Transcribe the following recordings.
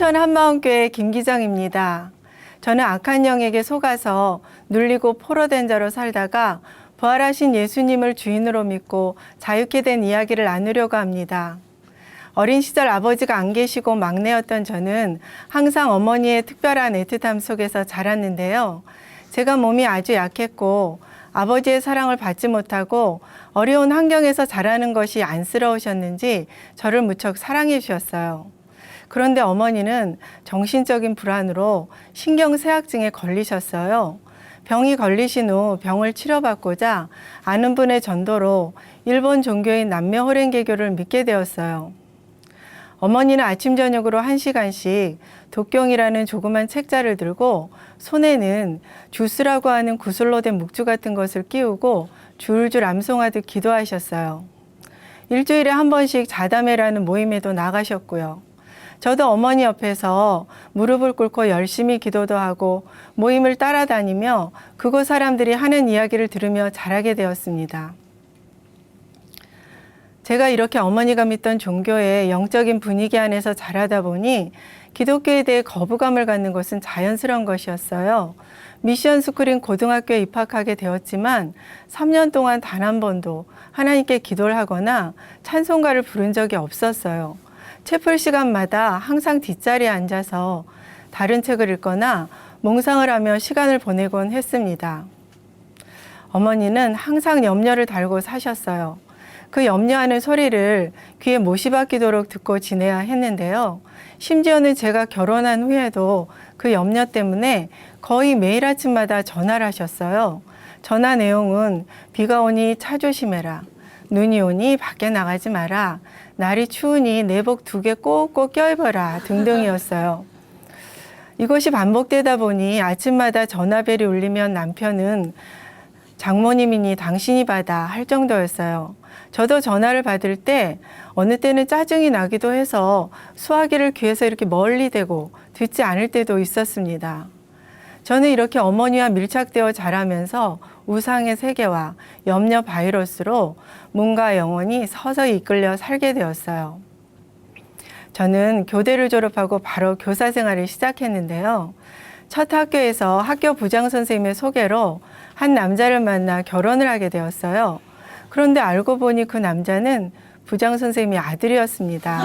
순천 한마음교회 김기정입니다. 저는 악한 영에게 속아서 눌리고 포로된 자로 살다가 부활하신 예수님을 주인으로 믿고 자유케 된 이야기를 나누려고 합니다. 어린 시절 아버지가 안 계시고 막내였던 저는 항상 어머니의 특별한 애틋함 속에서 자랐는데요. 제가 몸이 아주 약했고 아버지의 사랑을 받지 못하고 어려운 환경에서 자라는 것이 안쓰러우셨는지 저를 무척 사랑해 주셨어요. 그런데 어머니는 정신적인 불안으로 신경쇠약증에 걸리셨어요. 병이 걸리신 후 병을 치료받고자 아는 분의 전도로 일본 종교인 남묘호랭개교를 믿게 되었어요. 어머니는 아침 저녁으로 1시간씩 독경이라는 조그만 책자를 들고 손에는 주스라고 하는 구슬로 된 묵주 같은 것을 끼우고 줄줄 암송하듯 기도하셨어요. 일주일에 한 번씩 자담회라는 모임에도 나가셨고요. 저도 어머니 옆에서 무릎을 꿇고 열심히 기도도 하고 모임을 따라다니며 그곳 사람들이 하는 이야기를 들으며 자라게 되었습니다. 제가 이렇게 어머니가 믿던 종교의 영적인 분위기 안에서 자라다 보니 기독교에 대해 거부감을 갖는 것은 자연스러운 것이었어요. 미션 스쿨인 고등학교에 입학하게 되었지만 3년 동안 단 한 번도 하나님께 기도를 하거나 찬송가를 부른 적이 없었어요. 채플 시간마다 항상 뒷자리에 앉아서 다른 책을 읽거나 몽상을 하며 시간을 보내곤 했습니다. 어머니는 항상 염려를 달고 사셨어요. 그 염려하는 소리를 귀에 못이 박히도록 듣고 지내야 했는데요. 심지어는 제가 결혼한 후에도 그 염려 때문에 거의 매일 아침마다 전화를 하셨어요. 전화 내용은 비가 오니 차 조심해라. 눈이 오니 밖에 나가지 마라. 날이 추우니 내복 2개 꼭꼭 껴입어라 등등이었어요. 이것이 반복되다 보니 아침마다 전화벨이 울리면 남편은 장모님이니 당신이 받아 할 정도였어요. 저도 전화를 받을 때 어느 때는 짜증이 나기도 해서 수화기를 귀에서 이렇게 멀리 대고 듣지 않을 때도 있었습니다. 저는 이렇게 어머니와 밀착되어 자라면서 우상의 세계와 염려 바이러스로 몸과 영혼이 서서히 이끌려 살게 되었어요. 저는 교대를 졸업하고 바로 교사 생활을 시작했는데요. 첫 학교에서 학교 부장 선생님의 소개로 한 남자를 만나 결혼을 하게 되었어요. 그런데 알고 보니 그 남자는 부장 선생님의 아들이었습니다.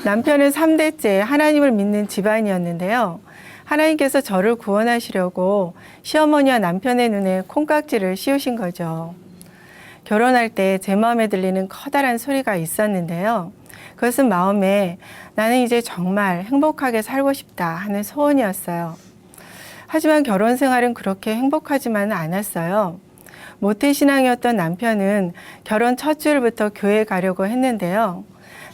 남편은 3대째 하나님을 믿는 집안이었는데요. 하나님께서 저를 구원하시려고 시어머니와 남편의 눈에 콩깍지를 씌우신 거죠. 결혼할 때 제 마음에 들리는 커다란 소리가 있었는데요. 그것은 마음에 나는 이제 정말 행복하게 살고 싶다 하는 소원이었어요. 하지만 결혼 생활은 그렇게 행복하지만은 않았어요. 모태신앙이었던 남편은 결혼 첫 주일부터 교회에 가려고 했는데요.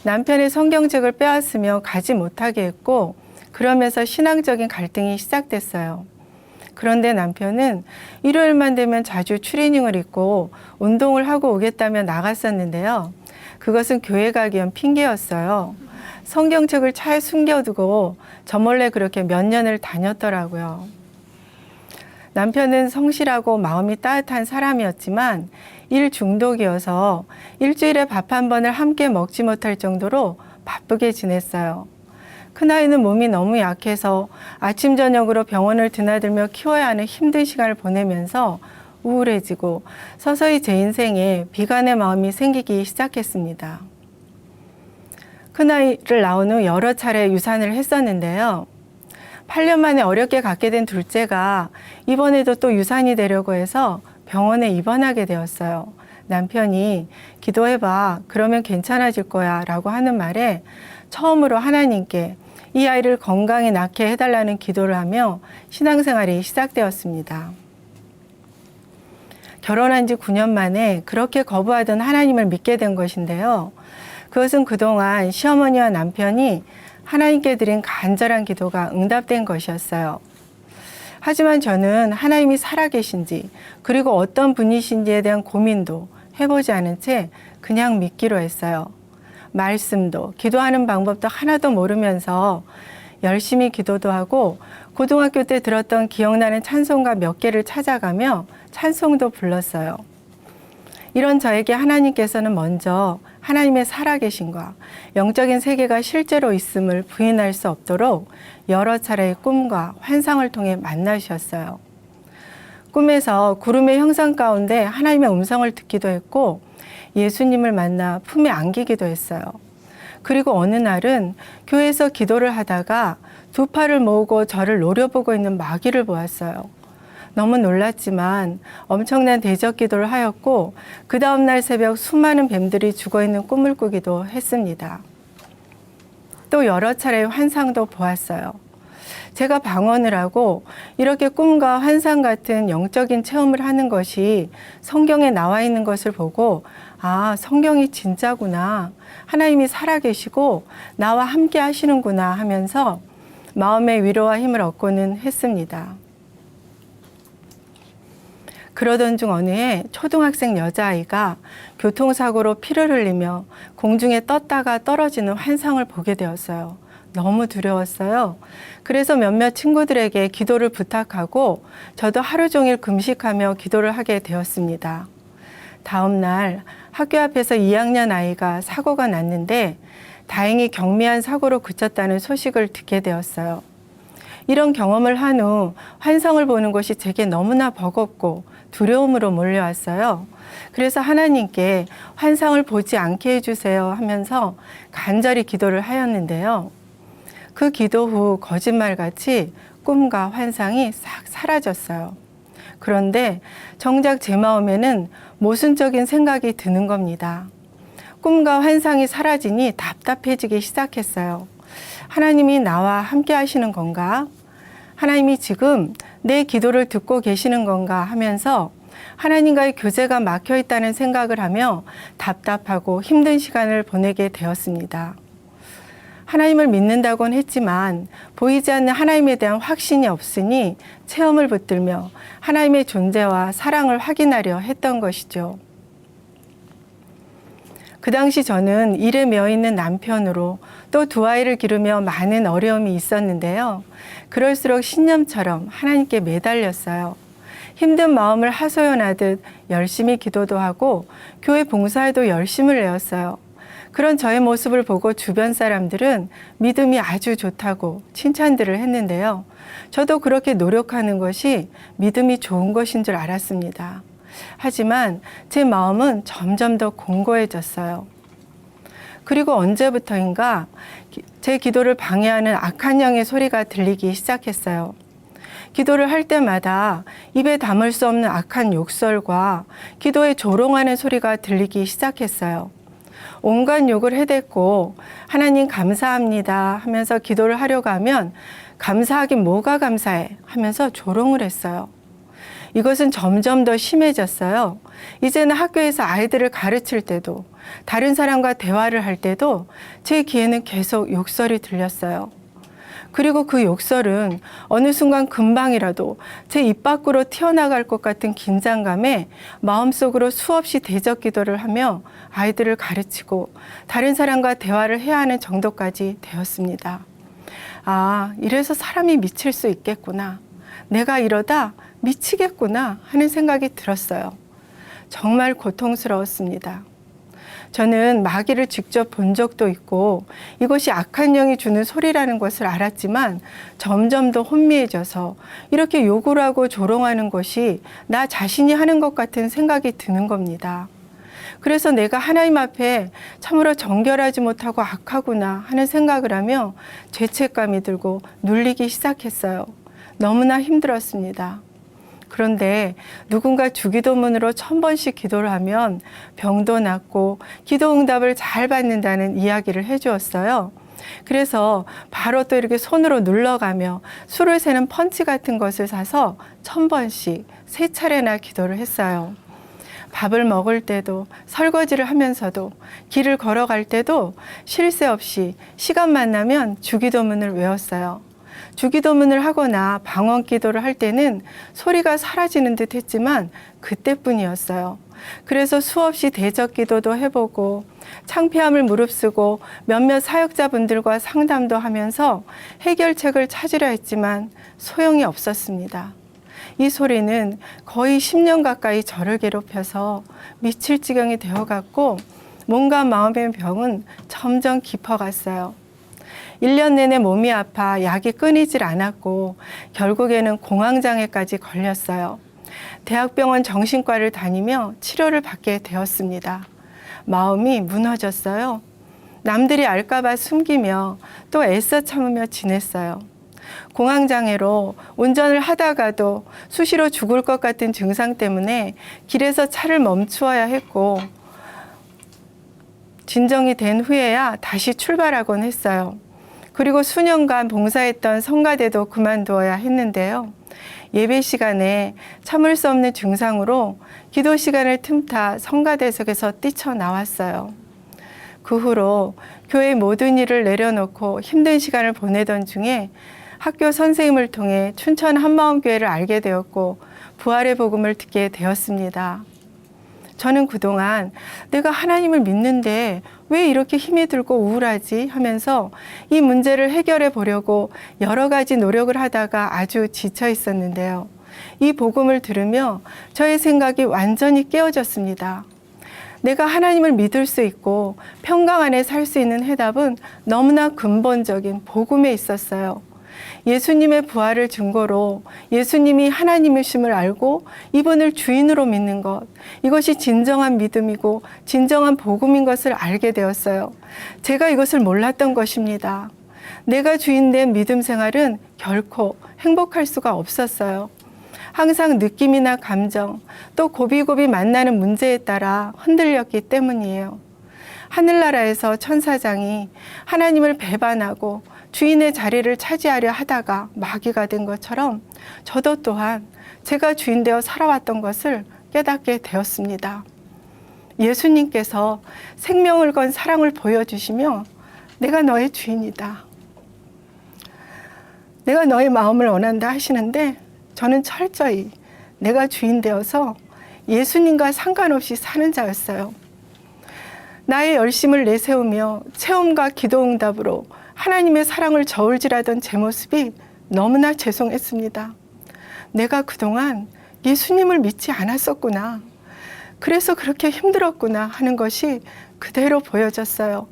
남편의 성경책을 빼앗으며 가지 못하게 했고 그러면서 신앙적인 갈등이 시작됐어요. 그런데 남편은 일요일만 되면 자주 추리닝을 입고 운동을 하고 오겠다며 나갔었는데요. 그것은 교회 가기 위한 핑계였어요. 성경책을 차에 숨겨두고 저 몰래 그렇게 몇 년을 다녔더라고요. 남편은 성실하고 마음이 따뜻한 사람이었지만 일 중독이어서 일주일에 밥 한 번을 함께 먹지 못할 정도로 바쁘게 지냈어요. 큰아이는 몸이 너무 약해서 아침 저녁으로 병원을 드나들며 키워야 하는 힘든 시간을 보내면서 우울해지고 서서히 제 인생에 비관의 마음이 생기기 시작했습니다. 큰아이를 낳은 후 여러 차례 유산을 했었는데요. 8년 만에 어렵게 갖게 된 둘째가 이번에도 또 유산이 되려고 해서 병원에 입원하게 되었어요. 남편이 기도해봐. 그러면 괜찮아질 거야 라고 하는 말에 처음으로 하나님께 이 아이를 건강히 낳게 해달라는 기도를 하며 신앙생활이 시작되었습니다. 결혼한 지 9년 만에 그렇게 거부하던 하나님을 믿게 된 것인데요. 그것은 그동안 시어머니와 남편이 하나님께 드린 간절한 기도가 응답된 것이었어요. 하지만 저는 하나님이 살아계신지 그리고 어떤 분이신지에 대한 고민도 해보지 않은 채 그냥 믿기로 했어요. 말씀도 기도하는 방법도 하나도 모르면서 열심히 기도도 하고 고등학교 때 들었던 기억나는 찬송가 몇 개를 찾아가며 찬송도 불렀어요. 이런 저에게 하나님께서는 먼저 하나님의 살아계심과 영적인 세계가 실제로 있음을 부인할 수 없도록 여러 차례의 꿈과 환상을 통해 만나셨어요. 꿈에서 구름의 형상 가운데 하나님의 음성을 듣기도 했고 예수님을 만나 품에 안기기도 했어요. 그리고 어느 날은 교회에서 기도를 하다가 두 팔을 모으고 저를 노려보고 있는 마귀를 보았어요. 너무 놀랐지만 엄청난 대적 기도를 하였고 그 다음날 새벽 수많은 뱀들이 죽어있는 꿈을 꾸기도 했습니다. 또 여러 차례의 환상도 보았어요. 제가 방언을 하고 이렇게 꿈과 환상 같은 영적인 체험을 하는 것이 성경에 나와 있는 것을 보고 아, 성경이 진짜구나. 하나님이 살아계시고 나와 함께 하시는구나 하면서 마음의 위로와 힘을 얻고는 했습니다. 그러던 중 어느 해 초등학생 여자아이가 교통사고로 피를 흘리며 공중에 떴다가 떨어지는 환상을 보게 되었어요. 너무 두려웠어요. 그래서 몇몇 친구들에게 기도를 부탁하고 저도 하루 종일 금식하며 기도를 하게 되었습니다. 다음 날 학교 앞에서 2학년 아이가 사고가 났는데 다행히 경미한 사고로 그쳤다는 소식을 듣게 되었어요. 이런 경험을 한 후 환상을 보는 것이 제게 너무나 버겁고 두려움으로 몰려왔어요. 그래서 하나님께 환상을 보지 않게 해주세요 하면서 간절히 기도를 하였는데요. 그 기도 후 거짓말같이 꿈과 환상이 싹 사라졌어요. 그런데 정작 제 마음에는 모순적인 생각이 드는 겁니다. 꿈과 환상이 사라지니 답답해지기 시작했어요. 하나님이 나와 함께 하시는 건가? 하나님이 지금 내 기도를 듣고 계시는 건가 하면서 하나님과의 교제가 막혀 있다는 생각을 하며 답답하고 힘든 시간을 보내게 되었습니다. 하나님을 믿는다고는 했지만 보이지 않는 하나님에 대한 확신이 없으니 체험을 붙들며 하나님의 존재와 사랑을 확인하려 했던 것이죠. 그 당시 저는 일에 매여 있는 남편으로 또 두 아이를 기르며 많은 어려움이 있었는데요. 그럴수록 신념처럼 하나님께 매달렸어요. 힘든 마음을 하소연하듯 열심히 기도도 하고 교회 봉사에도 열심을 내었어요. 그런 저의 모습을 보고 주변 사람들은 믿음이 아주 좋다고 칭찬들을 했는데요. 저도 그렇게 노력하는 것이 믿음이 좋은 것인 줄 알았습니다. 하지만 제 마음은 점점 더 공고해졌어요. 그리고 언제부터인가 제 기도를 방해하는 악한 영의 소리가 들리기 시작했어요. 기도를 할 때마다 입에 담을 수 없는 악한 욕설과 기도에 조롱하는 소리가 들리기 시작했어요. 온갖 욕을 해댔고 하나님 감사합니다 하면서 기도를 하려고 하면 감사하긴 뭐가 감사해 하면서 조롱을 했어요. 이것은 점점 더 심해졌어요. 이제는 학교에서 아이들을 가르칠 때도 다른 사람과 대화를 할 때도 제 귀에는 계속 욕설이 들렸어요. 그리고 그 욕설은 어느 순간 금방이라도 제 입 밖으로 튀어나갈 것 같은 긴장감에 마음속으로 수없이 대적 기도를 하며 아이들을 가르치고 다른 사람과 대화를 해야 하는 정도까지 되었습니다. 아, 이래서 사람이 미칠 수 있겠구나. 내가 이러다 미치겠구나 하는 생각이 들었어요. 정말 고통스러웠습니다. 저는 마귀를 직접 본 적도 있고 이것이 악한 영이 주는 소리라는 것을 알았지만 점점 더 혼미해져서 이렇게 욕을 하고 조롱하는 것이 나 자신이 하는 것 같은 생각이 드는 겁니다. 그래서 내가 하나님 앞에 참으로 정결하지 못하고 악하구나 하는 생각을 하며 죄책감이 들고 눌리기 시작했어요. 너무나 힘들었습니다. 그런데 누군가 주기도문으로 1000번씩 기도를 하면 병도 낫고 기도 응답을 잘 받는다는 이야기를 해주었어요. 그래서 바로 또 이렇게 손으로 눌러가며 수를 세는 펀치 같은 것을 사서 1000번씩 3차례나 기도를 했어요. 밥을 먹을 때도 설거지를 하면서도 길을 걸어갈 때도 쉴 새 없이 시간만 나면 주기도문을 외웠어요. 주기도문을 하거나 방언 기도를 할 때는 소리가 사라지는 듯 했지만 그때뿐이었어요. 그래서 수없이 대적 기도도 해보고 창피함을 무릅쓰고 몇몇 사역자분들과 상담도 하면서 해결책을 찾으려 했지만 소용이 없었습니다. 이 소리는 거의 10년 가까이 저를 괴롭혀서 미칠 지경이 되어갔고 몸과 마음의 병은 점점 깊어갔어요. 1년 내내 몸이 아파 약이 끊이질 않았고 결국에는 공황장애까지 걸렸어요. 대학병원 정신과를 다니며 치료를 받게 되었습니다. 마음이 무너졌어요. 남들이 알까봐 숨기며 또 애써 참으며 지냈어요. 공황장애로 운전을 하다가도 수시로 죽을 것 같은 증상 때문에 길에서 차를 멈추어야 했고 진정이 된 후에야 다시 출발하곤 했어요. 그리고 수년간 봉사했던 성가대도 그만두어야 했는데요. 예배 시간에 참을 수 없는 증상으로 기도 시간을 틈타 성가대석에서 뛰쳐나왔어요. 그 후로 교회 모든 일을 내려놓고 힘든 시간을 보내던 중에 학교 선생님을 통해 춘천 한마음교회를 알게 되었고 부활의 복음을 듣게 되었습니다. 저는 그동안 내가 하나님을 믿는데 왜 이렇게 힘이 들고 우울하지 하면서 이 문제를 해결해 보려고 여러 가지 노력을 하다가 아주 지쳐 있었는데요. 이 복음을 들으며 저의 생각이 완전히 깨어졌습니다. 내가 하나님을 믿을 수 있고 평강 안에 살 수 있는 해답은 너무나 근본적인 복음에 있었어요. 예수님의 부활을 증거로 예수님이 하나님이심을 알고 이분을 주인으로 믿는 것, 이것이 진정한 믿음이고 진정한 복음인 것을 알게 되었어요. 제가 이것을 몰랐던 것입니다. 내가 주인된 믿음 생활은 결코 행복할 수가 없었어요. 항상 느낌이나 감정, 또 고비고비 만나는 문제에 따라 흔들렸기 때문이에요. 하늘나라에서 천사장이 하나님을 배반하고 주인의 자리를 차지하려 하다가 마귀가 된 것처럼 저도 또한 제가 주인 되어 살아왔던 것을 깨닫게 되었습니다. 예수님께서 생명을 건 사랑을 보여주시며 내가 너의 주인이다. 내가 너의 마음을 원한다 하시는데 저는 철저히 내가 주인 되어서 예수님과 상관없이 사는 자였어요. 나의 열심을 내세우며 체험과 기도응답으로 하나님의 사랑을 저울질하던 제 모습이 너무나 죄송했습니다. 내가 그동안 예수님을 믿지 않았었구나. 그래서 그렇게 힘들었구나 하는 것이 그대로 보여졌어요.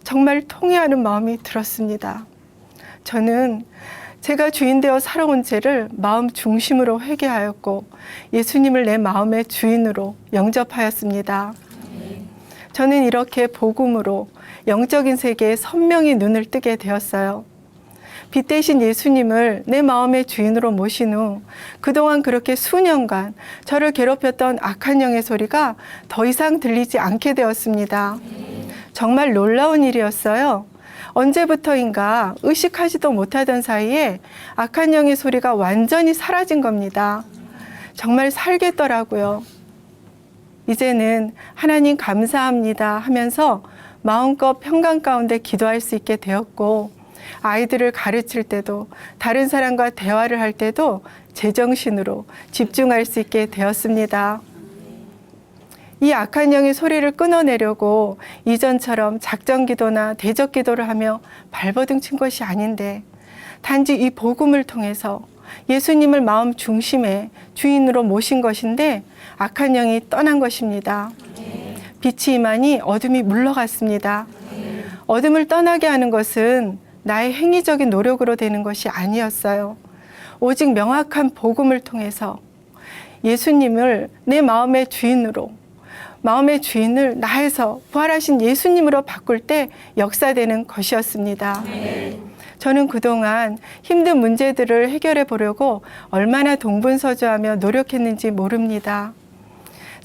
정말 통회하는 마음이 들었습니다. 저는 제가 주인 되어 살아온 죄를 마음 중심으로 회개하였고 예수님을 내 마음의 주인으로 영접하였습니다. 저는 이렇게 복음으로 영적인 세계에 선명히 눈을 뜨게 되었어요. 빛 대신 예수님을 내 마음의 주인으로 모신 후 그동안 그렇게 수년간 저를 괴롭혔던 악한 영의 소리가 더 이상 들리지 않게 되었습니다. 정말 놀라운 일이었어요. 언제부터인가 의식하지도 못하던 사이에 악한 영의 소리가 완전히 사라진 겁니다. 정말 살겠더라고요. 이제는 하나님 감사합니다 하면서 마음껏 평강 가운데 기도할 수 있게 되었고 아이들을 가르칠 때도 다른 사람과 대화를 할 때도 제정신으로 집중할 수 있게 되었습니다. 이 악한 영의 소리를 끊어내려고 이전처럼 작전 기도나 대적 기도를 하며 발버둥 친 것이 아닌데 단지 이 복음을 통해서 예수님을 마음 중심에 주인으로 모신 것인데 악한 영이 떠난 것입니다. 빛이 임하니 어둠이 물러갔습니다. 어둠을 떠나게 하는 것은 나의 행위적인 노력으로 되는 것이 아니었어요. 오직 명확한 복음을 통해서 예수님을 내 마음의 주인으로, 마음의 주인을 나에서 부활하신 예수님으로 바꿀 때 역사되는 것이었습니다. 저는 그동안 힘든 문제들을 해결해 보려고 얼마나 동분서주하며 노력했는지 모릅니다.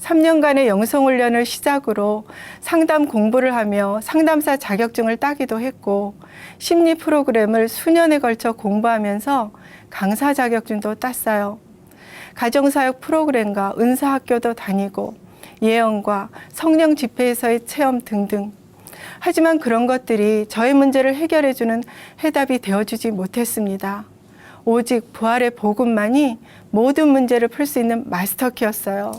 3년간의 영성훈련을 시작으로 상담 공부를 하며 상담사 자격증을 따기도 했고 심리 프로그램을 수년에 걸쳐 공부하면서 강사 자격증도 땄어요. 가정사역 프로그램과 은사학교도 다니고 예언과 성령 집회에서의 체험 등등. 하지만 그런 것들이 저의 문제를 해결해주는 해답이 되어주지 못했습니다. 오직 부활의 복음만이 모든 문제를 풀 수 있는 마스터키였어요.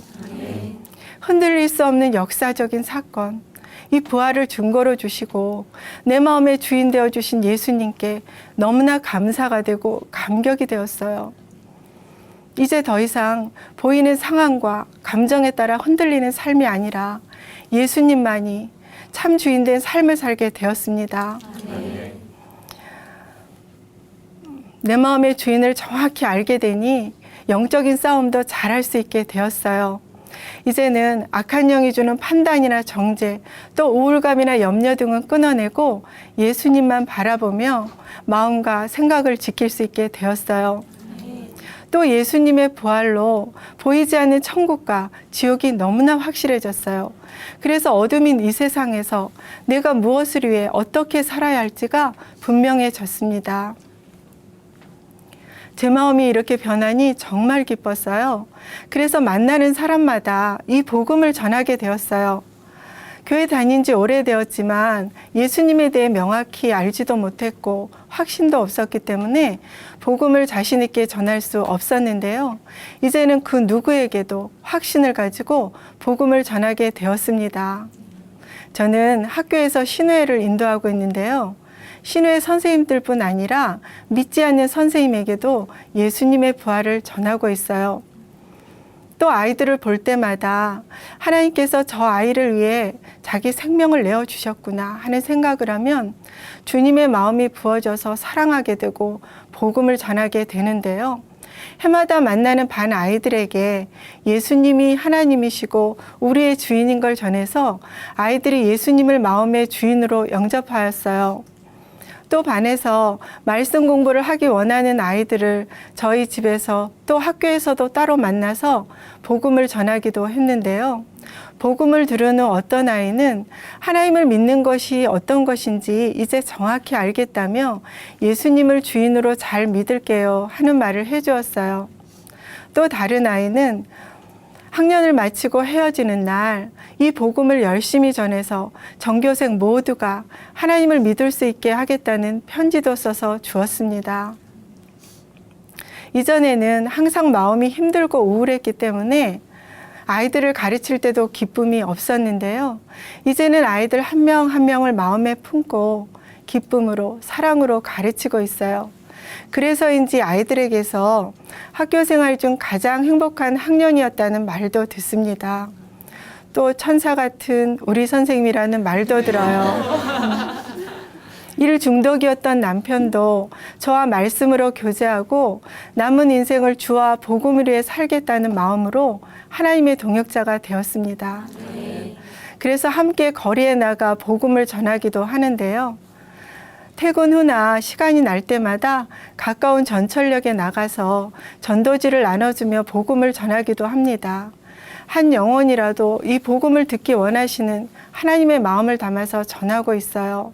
흔들릴 수 없는 역사적인 사건, 이 부활을 증거로 주시고 내 마음의 주인 되어주신 예수님께 너무나 감사가 되고 감격이 되었어요. 이제 더 이상 보이는 상황과 감정에 따라 흔들리는 삶이 아니라 예수님만이 참 주인된 삶을 살게 되었습니다. 내 마음의 주인을 정확히 알게 되니 영적인 싸움도 잘할 수 있게 되었어요. 이제는 악한 영이 주는 판단이나 정죄, 또 우울감이나 염려 등은 끊어내고 예수님만 바라보며 마음과 생각을 지킬 수 있게 되었어요. 또 예수님의 부활로 보이지 않는 천국과 지옥이 너무나 확실해졌어요. 그래서 어둠인 이 세상에서 내가 무엇을 위해 어떻게 살아야 할지가 분명해졌습니다. 제 마음이 이렇게 변하니 정말 기뻤어요. 그래서 만나는 사람마다 이 복음을 전하게 되었어요. 교회 다닌 지 오래되었지만 예수님에 대해 명확히 알지도 못했고 확신도 없었기 때문에 복음을 자신 있게 전할 수 없었는데요. 이제는 그 누구에게도 확신을 가지고 복음을 전하게 되었습니다. 저는 학교에서 신회를 인도하고 있는데요. 신회 선생님들뿐 아니라 믿지 않는 선생님에게도 예수님의 부활을 전하고 있어요. 또 아이들을 볼 때마다 하나님께서 저 아이를 위해 자기 생명을 내어주셨구나 하는 생각을 하면 주님의 마음이 부어져서 사랑하게 되고 복음을 전하게 되는데요. 해마다 만나는 반 아이들에게 예수님이 하나님이시고 우리의 주인인 걸 전해서 아이들이 예수님을 마음의 주인으로 영접하였어요. 또 반에서 말씀 공부를 하기 원하는 아이들을 저희 집에서 또 학교에서도 따로 만나서 복음을 전하기도 했는데요. 복음을 들은 후 어떤 아이는 하나님을 믿는 것이 어떤 것인지 이제 정확히 알겠다며 예수님을 주인으로 잘 믿을게요 하는 말을 해주었어요. 또 다른 아이는 학년을 마치고 헤어지는 날 이 복음을 열심히 전해서 전교생 모두가 하나님을 믿을 수 있게 하겠다는 편지도 써서 주었습니다. 이전에는 항상 마음이 힘들고 우울했기 때문에 아이들을 가르칠 때도 기쁨이 없었는데요. 이제는 아이들 한 명 한 명을 마음에 품고 기쁨으로 사랑으로 가르치고 있어요. 그래서인지 아이들에게서 학교 생활 중 가장 행복한 학년이었다는 말도 듣습니다. 또 천사 같은 우리 선생님이라는 말도 들어요. 일 중독이었던 남편도 저와 말씀으로 교제하고 남은 인생을 주와 복음을 위해 살겠다는 마음으로 하나님의 동역자가 되었습니다. 그래서 함께 거리에 나가 복음을 전하기도 하는데요. 퇴근 후나 시간이 날 때마다 가까운 전철역에 나가서 전도지를 나눠주며 복음을 전하기도 합니다. 한 영혼이라도 이 복음을 듣기 원하시는 하나님의 마음을 담아서 전하고 있어요.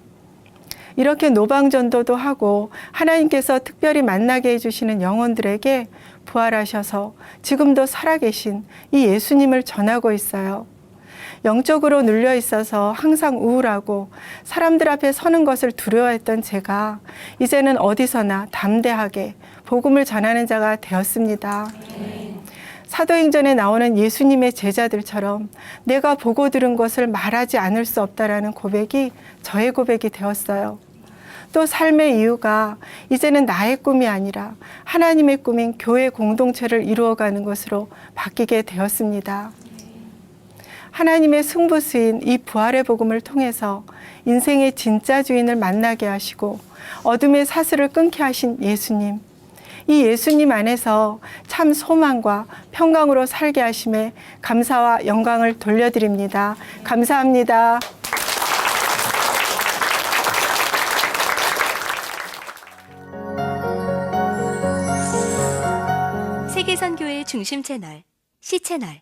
이렇게 노방전도도 하고 하나님께서 특별히 만나게 해주시는 영혼들에게 부활하셔서 지금도 살아계신 이 예수님을 전하고 있어요. 영적으로 눌려 있어서 항상 우울하고 사람들 앞에 서는 것을 두려워했던 제가 이제는 어디서나 담대하게 복음을 전하는 자가 되었습니다. 사도행전에 나오는 예수님의 제자들처럼 내가 보고 들은 것을 말하지 않을 수 없다라는 고백이 저의 고백이 되었어요. 또 삶의 이유가 이제는 나의 꿈이 아니라 하나님의 꿈인 교회 공동체를 이루어가는 것으로 바뀌게 되었습니다. 하나님의 승부수인 이 부활의 복음을 통해서 인생의 진짜 주인을 만나게 하시고 어둠의 사슬을 끊게 하신 예수님. 이 예수님 안에서 참 소망과 평강으로 살게 하심에 감사와 영광을 돌려드립니다. 감사합니다. 세계선교의 중심 채널, C 채널.